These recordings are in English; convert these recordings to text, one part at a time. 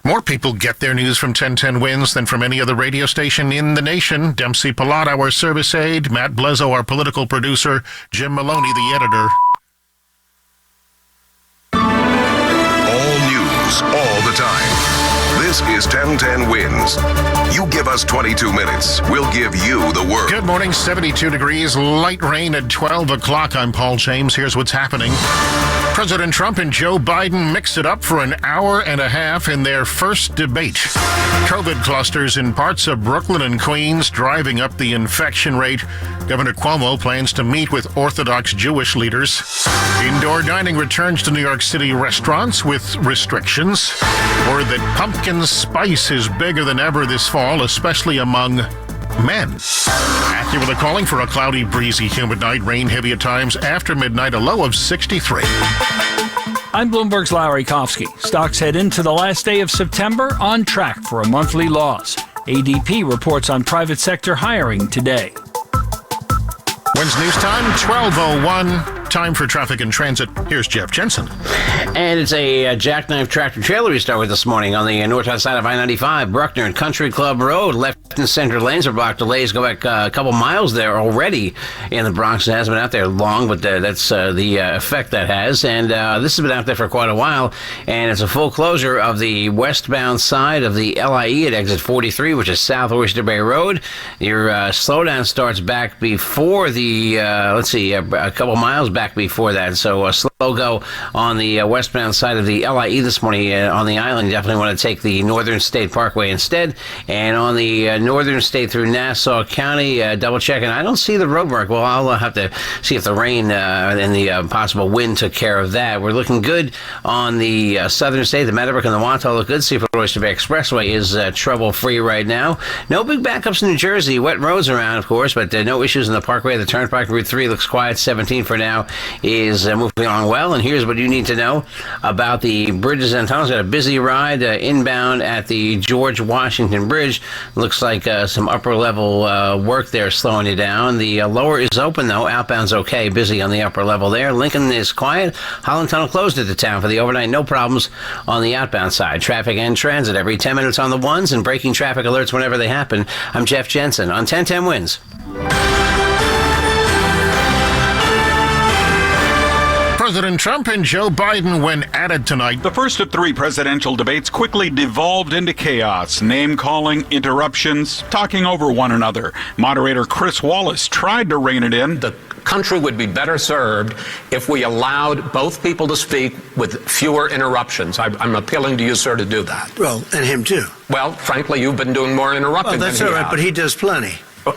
More people get their news from 1010 Wins than from any other radio station in the nation. Dempsey Pilot, our service aide, Matt Blezzo, our political producer, Jim Maloney, the editor. All news, all the time. This is 1010 Wins. You give us 22 minutes, we'll give you the word. Good morning, 72 degrees, light rain at 12 o'clock. I'm Paul James. Here's what's happening. President Trump and Joe Biden mixed it up for an hour and a half in their first debate. COVID clusters in parts of Brooklyn and Queens driving up the infection rate. Governor Cuomo plans to meet with Orthodox Jewish leaders. Indoor dining returns to New York City restaurants with restrictions. Word that pumpkin spice is bigger than ever this fall, especially among men. AccuWeather calling for a cloudy, breezy, humid night. Rain heavy at times after midnight, a low of 63. I'm Bloomberg's Larry Kofsky. Stocks head into the last day of September on track for a monthly loss. ADP reports on private sector hiring today. Wednesday news time, 12:01. Time for traffic and transit. Here's Jeff Jensen. And it's a jackknife tractor trailer we start with this morning on the northwest side of I-95. Bruckner and Country Club Road. Left and center lanes are blocked. Delays go back a couple miles there already in the Bronx. It hasn't been out there long, but that's the effect that has. And this has been out there for quite a while. And it's a full closure of the westbound side of the LIE at exit 43, which is South Oyster Bay Road. Your slowdown starts back before the, a couple miles back before that. So a slow go on the westbound side of the LIE this morning on the island. You definitely want to take the Northern State Parkway instead. And on the Northern State through Nassau County, double checking. I don't see the road work. Well, I'll have to see if the rain and the possible wind took care of that. We're looking good on the Southern State. The Meadowbrook and the Wantagh look good. Seaford Oyster Bay Expressway is trouble-free right now. No big backups in New Jersey. Wet roads around, of course, but no issues in the Parkway. The Turnpike Route 3 looks quiet. 17 for now is moving on well. And here's what you need to know about the bridges and tunnels. Got a busy ride inbound at the George Washington Bridge. Looks like some upper level work there slowing you down. The lower is open though. Outbound's okay. Busy on the upper level there. Lincoln is quiet. Holland Tunnel closed at the town for the overnight. No problems on the outbound side. Traffic and transit every 10 minutes on the ones and breaking traffic alerts whenever they happen. I'm Jeff Jensen on 1010 Wins. President Trump and Joe Biden when at it tonight. The first of three presidential debates quickly devolved into chaos, name-calling, interruptions, talking over one another. Moderator Chris Wallace tried to rein it in. The country would be better served if we allowed both people to speak with fewer interruptions. I'm appealing to you, sir, to do that. Well, and him too. Well, frankly, you've been doing more interrupting that's than all he right, has. but he does plenty.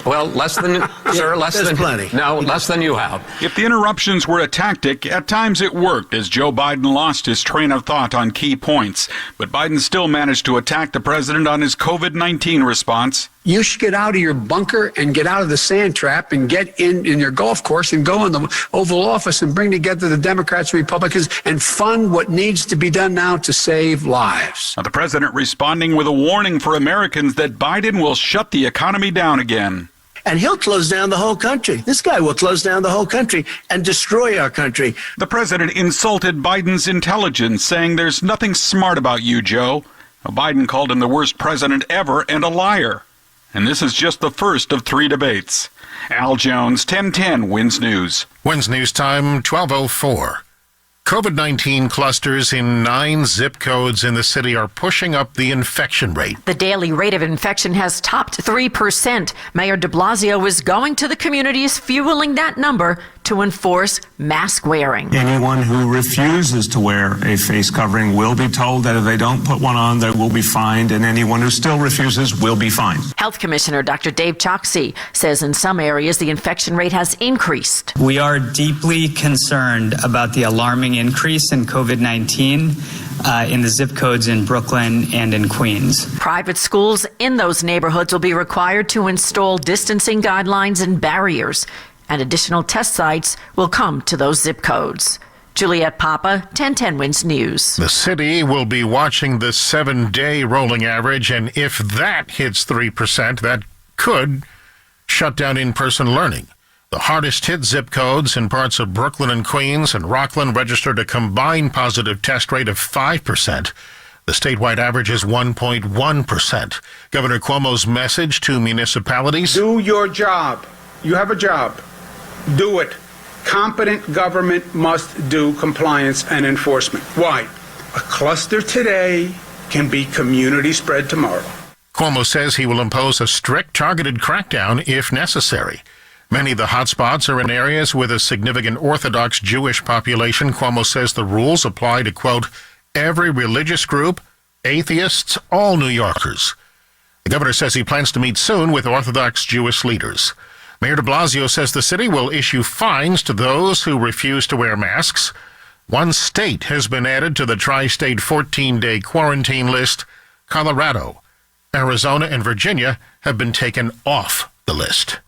Well, less than, sir, less there's than plenty. No, less than you have. If the interruptions were a tactic, at times it worked as Joe Biden lost his train of thought on key points. But Biden still managed to attack the president on his COVID-19 response. You should get out of your bunker and get out of the sand trap and get in your golf course and go in the Oval Office and bring together the Democrats and Republicans and fund what needs to be done now to save lives. Now, the president responding with a warning for Americans that Biden will shut the economy down again. And he'll close down the whole country. This guy will close down the whole country and destroy our country. The president insulted Biden's intelligence, saying there's nothing smart about you, Joe. Now, Biden called him the worst president ever and a liar. And this is just the first of three debates. Al Jones, 1010 Wins News. Wins News time, 12:04. COVID-19 clusters in 9 zip codes in the city are pushing up the infection rate. The daily rate of infection has topped 3%. Mayor de Blasio is going to the communities fueling that number to enforce mask wearing. Anyone who refuses to wear a face covering will be told that if they don't put one on, they will be fined, and anyone who still refuses will be fined. Health Commissioner Dr. Dave Choksi says in some areas the infection rate has increased. We are deeply concerned about the alarming increase in COVID-19 in the zip codes in Brooklyn and in Queens. Private schools in those neighborhoods will be required to install distancing guidelines and barriers, and additional test sites will come to those zip codes. Juliette Papa, 1010 Wins News. The city will be watching the 7-day rolling average, and if that hits 3%, that could shut down in-person learning. The hardest hit zip codes in parts of Brooklyn and Queens and Rockland registered a combined positive test rate of 5%. The statewide average is 1.1%. Governor Cuomo's message to municipalities: do your job. You have a job. Do it. Competent government must do compliance and enforcement. Why? A cluster today can be community spread tomorrow. Cuomo says he will impose a strict, targeted crackdown if necessary. Many of the hotspots are in areas with a significant Orthodox Jewish population. Cuomo says the rules apply to, quote, every religious group, atheists, all New Yorkers. The governor says he plans to meet soon with Orthodox Jewish leaders. Mayor de Blasio says the city will issue fines to those who refuse to wear masks. One state has been added to the tri-state 14-day quarantine list. Colorado, Arizona, and Virginia have been taken off the list.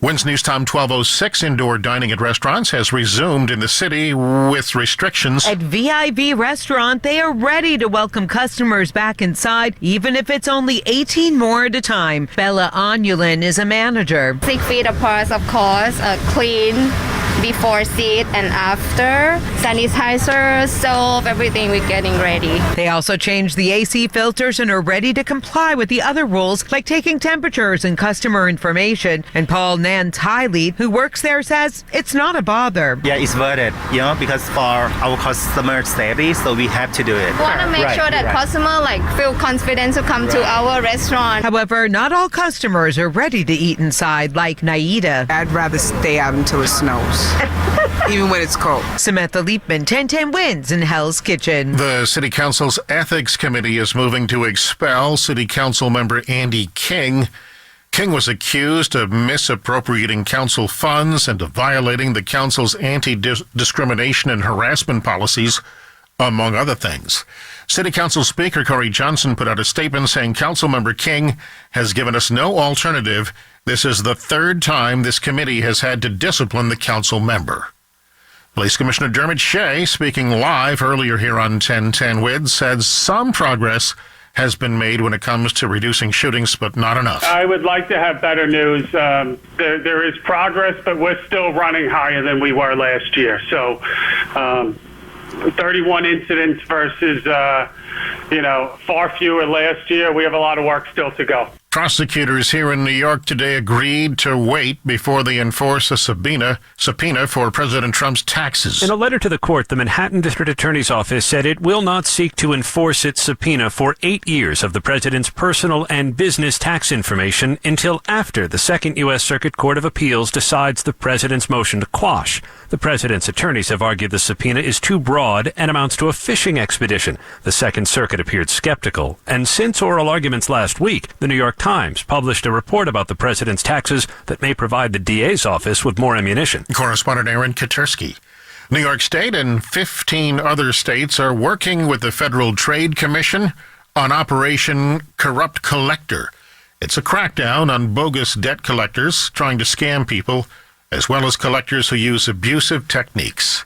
WINS News Time 12:06. Indoor dining at restaurants has resumed in the city with restrictions. At VIV Restaurant, they are ready to welcome customers back inside, even if it's only 18 more at a time. Bella Onulin is a manager. 6 feet apart, of course, clean before seat and after. Sanitizer, soap, everything we're getting ready. They also changed the AC filters and are ready to comply with the other rules, like taking temperatures and customer information. And Paul Nantiley, who works there, says it's not a bother. Yeah, it's worth it, because for our customer safety, so we have to do it. We want to make sure that customer feel confident to come to our restaurant. However, not all customers are ready to eat inside, like Naida. I'd rather stay out until it snows. Even when it's cold. Samantha Leapman, 1010 WINS in Hell's Kitchen. The City Council's Ethics Committee is moving to expel City Council member Andy King. King was accused of misappropriating council funds and of violating the council's anti-discrimination and harassment policies, among other things. City Council Speaker Corey Johnson put out a statement saying Councilmember King has given us no alternative. This is the third time this committee has had to discipline the council member. Police Commissioner Dermot Shea, speaking live earlier here on 1010 WINS, said some progress has been made when it comes to reducing shootings, but not enough. I would like to have better news. There is progress, but we're still running higher than we were last year. So 31 incidents versus, far fewer last year. We have a lot of work still to go. Prosecutors here in New York today agreed to wait before they enforce a subpoena for President Trump's taxes. In a letter to the court, the Manhattan District Attorney's Office said it will not seek to enforce its subpoena for 8 years of the president's personal and business tax information until after the Second U.S. Circuit Court of Appeals decides the president's motion to quash. The president's attorneys have argued the subpoena is too broad and amounts to a fishing expedition. The Second Circuit appeared skeptical. And since oral arguments last week, the New York Times published a report about the president's taxes that may provide the DA's office with more ammunition. Correspondent Aaron Katersky. New York State and 15 other states are working with the Federal Trade Commission on Operation Corrupt Collector. It's a crackdown on bogus debt collectors trying to scam people, as well as collectors who use abusive techniques.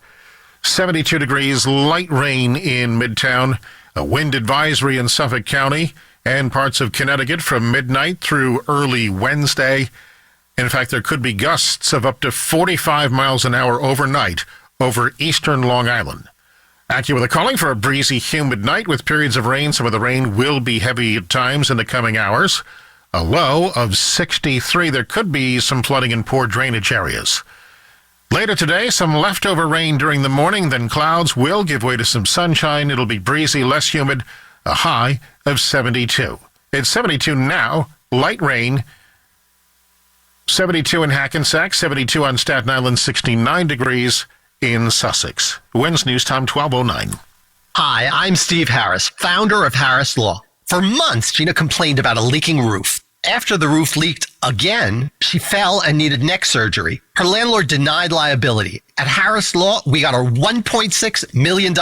72 degrees, light rain in Midtown, a wind advisory in Suffolk County and parts of Connecticut from midnight through early Wednesday. In fact, there could be gusts of up to 45 miles an hour overnight over eastern Long Island. AccuWeather calling for a breezy, humid night with periods of rain. Some of the rain will be heavy at times in the coming hours. A low of 63. There could be some flooding in poor drainage areas. Later today, some leftover rain during the morning, then clouds will give way to some sunshine. It'll be breezy, less humid, a high of 72. It's 72 now, light rain. 72 in Hackensack, 72 on Staten Island, 69 degrees in Sussex. WINS News Time 12:09. Hi, I'm Steve Harris, founder of Harris Law. For months, Gina complained about a leaking roof. After the roof leaked again, she fell and needed neck surgery. Her landlord denied liability. At Harris Law, we got her $1.6 million.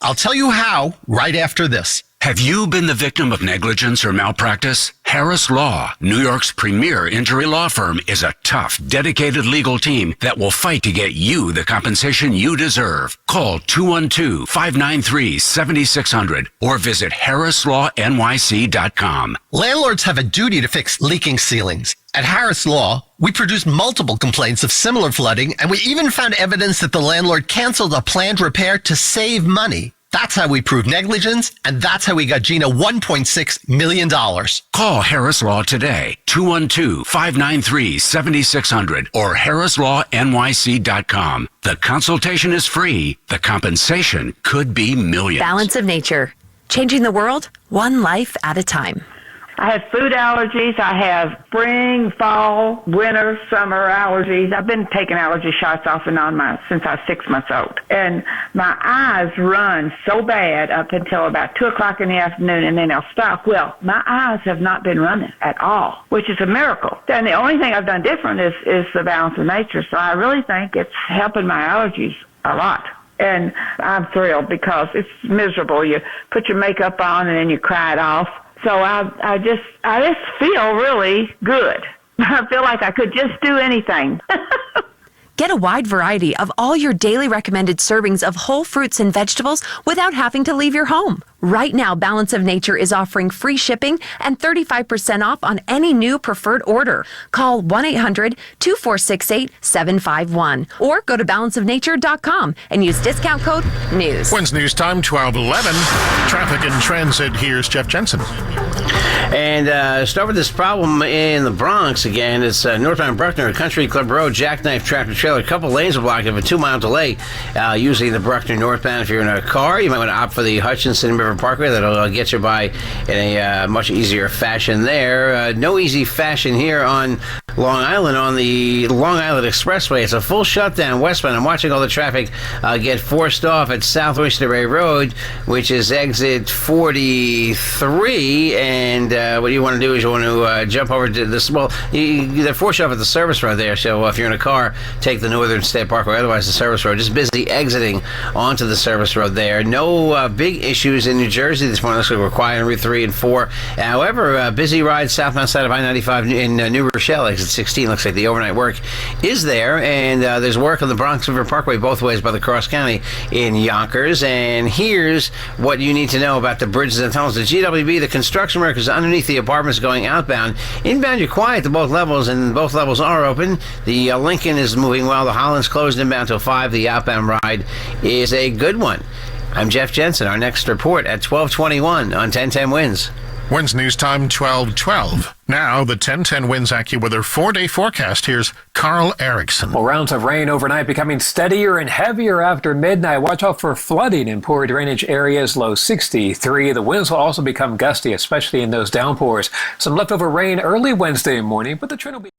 I'll tell you how right after this. Have you been the victim of negligence or malpractice? Harris Law, New York's premier injury law firm, is a tough, dedicated legal team that will fight to get you the compensation you deserve. Call 212-593-7600 or visit harrislawnyc.com. Landlords have a duty to fix leaking ceilings. At Harris Law, we produced multiple complaints of similar flooding, and we even found evidence that the landlord canceled a planned repair to save money. That's how we proved negligence, and that's how we got Gina $1.6 million. Call Harris Law today, 212-593-7600 or harrislawnyc.com. The consultation is free. The compensation could be millions. Balance of nature. Changing the world, one life at a time. I have food allergies. I have spring, fall, winter, summer allergies. I've been taking allergy shots off and on since I was 6 months old. And my eyes run so bad up until about 2 o'clock in the afternoon, and then they'll stop. Well, my eyes have not been running at all, which is a miracle. And the only thing I've done different is the balance of nature. So I really think it's helping my allergies a lot. And I'm thrilled because it's miserable. You put your makeup on and then you cry it off. So I just feel really good. I feel like I could just do anything. Get a wide variety of all your daily recommended servings of whole fruits and vegetables without having to leave your home. Right now, Balance of Nature is offering free shipping and 35% off on any new preferred order. Call 1-800-2468-751 or go to balanceofnature.com and use discount code NEWS. Wednesday News Time, 12:11. Traffic and transit. Here's Jeff Jensen. And start with this problem in the Bronx again. It's northbound Bruckner, Country Club Road, jackknife tractor trailer. A couple lanes are blocked. You have a 2-mile delay using the Bruckner northbound. If you're in a car, you might want to opt for the Hutchinson River Parkway. That'll get you by in a much easier fashion there. No easy fashion here on Long Island on the Long Island Expressway. It's a full shutdown westbound. I'm watching all the traffic get forced off at South Oyster Bay Road, which is exit 43. And what you want to do is you want to jump over to this. Well, they're forced off at the service road there. So if you're in a car, take the Northern State Parkway. Otherwise, the service road. Just busy exiting onto the service road there. No big issues in New Jersey this morning. Looks like we're quiet on Route 3 and 4. However, busy ride southbound side of I-95 in New Rochelle, exit 16. Looks like the overnight work is there. And there's work on the Bronx River Parkway both ways by the Cross County in Yonkers. And here's what you need to know about the bridges and tunnels. The GWB, the construction work is underneath the apartments going outbound. Inbound, you're quiet to both levels, and both levels are open. The Lincoln is moving well. The Holland's closed inbound till 5. The outbound ride is a good one. I'm Jeff Jensen. Our next report at 12:21 on 1010 Wins. Wednesday News Time, 12:12. Now, the 1010 Wins AccuWeather 4-day forecast. Here's Carl Erickson. Well, rounds of rain overnight becoming steadier and heavier after midnight. Watch out for flooding in poor drainage areas, low 63. The winds will also become gusty, especially in those downpours. Some leftover rain early Wednesday morning, but the trend will be...